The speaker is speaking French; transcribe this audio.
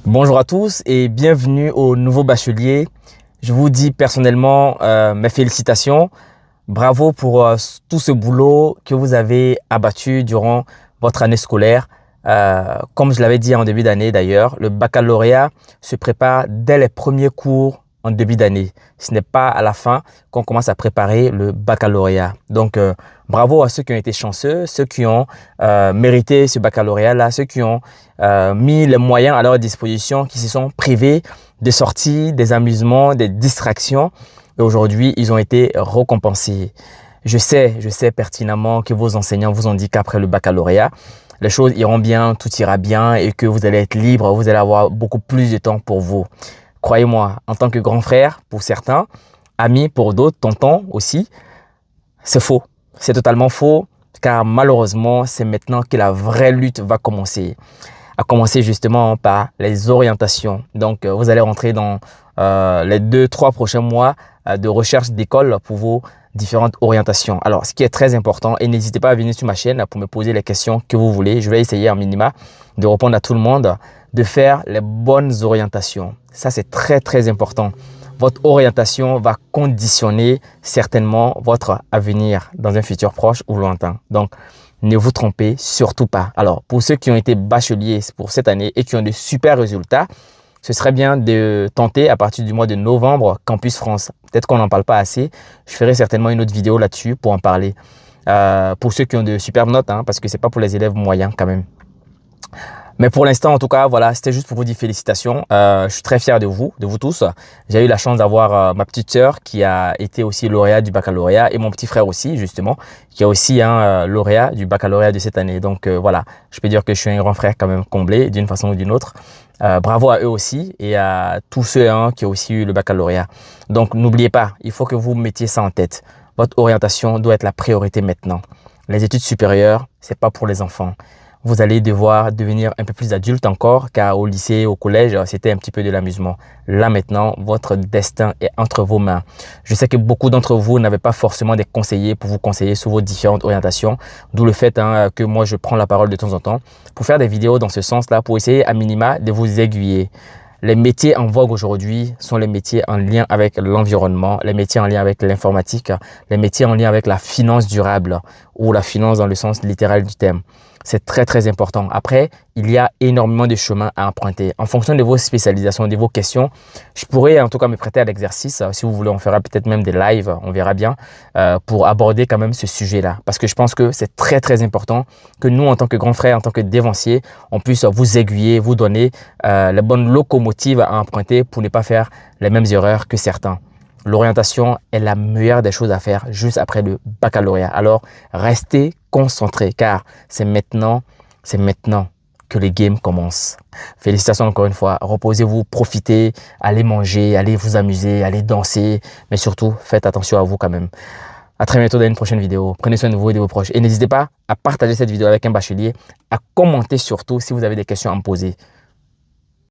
Bonjour à tous et bienvenue au nouveau bachelier. Je vous dis personnellement mes félicitations. Bravo pour tout ce boulot que vous avez abattu durant votre année scolaire. Comme je l'avais dit en début d'année d'ailleurs, le baccalauréat se prépare dès les premiers cours en début d'année. Ce n'est pas à la fin qu'on commence à préparer le baccalauréat. Donc, bravo à ceux qui ont été chanceux, ceux qui ont mérité ce baccalauréat-là, ceux qui ont mis les moyens à leur disposition, qui se sont privés des sorties, des amusements, des distractions. Et aujourd'hui, ils ont été récompensés. Je sais pertinemment que vos enseignants vous ont dit qu'après le baccalauréat, les choses iront bien, tout ira bien et que vous allez être libre, vous allez avoir beaucoup plus de temps pour vous. Croyez-moi, en tant que grand frère pour certains, ami pour d'autres, tonton aussi, c'est faux. C'est totalement faux car malheureusement, c'est maintenant que la vraie lutte va commencer. À commencer justement par les orientations. Donc, vous allez rentrer dans les 2-3 prochains mois de recherche d'école pour vos différentes orientations. Alors, ce qui est très important, et n'hésitez pas à venir sur ma chaîne pour me poser les questions que vous voulez. Je vais essayer en minima de répondre à tout le monde, de faire les bonnes orientations. Ça, c'est très, très important. Votre orientation va conditionner certainement votre avenir dans un futur proche ou lointain. Donc, ne vous trompez surtout pas. Alors, pour ceux qui ont été bacheliers pour cette année et qui ont de super résultats, ce serait bien de tenter à partir du mois de novembre Campus France. Peut-être qu'on n'en parle pas assez. Je ferai certainement une autre vidéo là-dessus pour en parler. Pour ceux qui ont de superbes notes, parce que ce n'est pas pour les élèves moyens quand même. Mais pour l'instant, en tout cas, voilà, c'était juste pour vous dire félicitations. Je suis très fier de vous tous. J'ai eu la chance d'avoir ma petite sœur qui a été aussi lauréat du baccalauréat et mon petit frère aussi, justement, qui est aussi un lauréat du baccalauréat de cette année. Donc voilà, je peux dire que je suis un grand frère quand même comblé d'une façon ou d'une autre. Bravo à eux aussi et à tous ceux qui ont aussi eu le baccalauréat. Donc n'oubliez pas, il faut que vous mettiez ça en tête. Votre orientation doit être la priorité maintenant. Les études supérieures, c'est pas pour les enfants. Vous allez devoir devenir un peu plus adulte encore, car au lycée, au collège, c'était un petit peu de l'amusement. Là maintenant, votre destin est entre vos mains. Je sais que beaucoup d'entre vous n'avaient pas forcément des conseillers pour vous conseiller sur vos différentes orientations, d'où le fait que moi je prends la parole de temps en temps pour faire des vidéos dans ce sens-là, pour essayer à minima de vous aiguiller. Les métiers en vogue aujourd'hui sont les métiers en lien avec l'environnement, les métiers en lien avec l'informatique, les métiers en lien avec la finance durable ou la finance dans le sens littéral du terme. C'est très, très important. Après, il y a énormément de chemins à emprunter. En fonction de vos spécialisations, de vos questions, je pourrais en tout cas me prêter à l'exercice. Si vous voulez, on fera peut-être même des lives, on verra bien, pour aborder quand même ce sujet-là. Parce que je pense que c'est très, très important que nous, en tant que grands frères, en tant que dévanciers, on puisse vous aiguiller, vous donner les bonnes locomotives à emprunter pour ne pas faire les mêmes erreurs que certains. L'orientation est la meilleure des choses à faire juste après le baccalauréat. Alors, restez concentrés car c'est maintenant que les games commencent. Félicitations encore une fois. Reposez-vous, profitez, allez manger, allez vous amuser, allez danser. Mais surtout, faites attention à vous quand même. À très bientôt dans une prochaine vidéo. Prenez soin de vous et de vos proches. Et n'hésitez pas à partager cette vidéo avec un bachelier, à commenter surtout si vous avez des questions à me poser.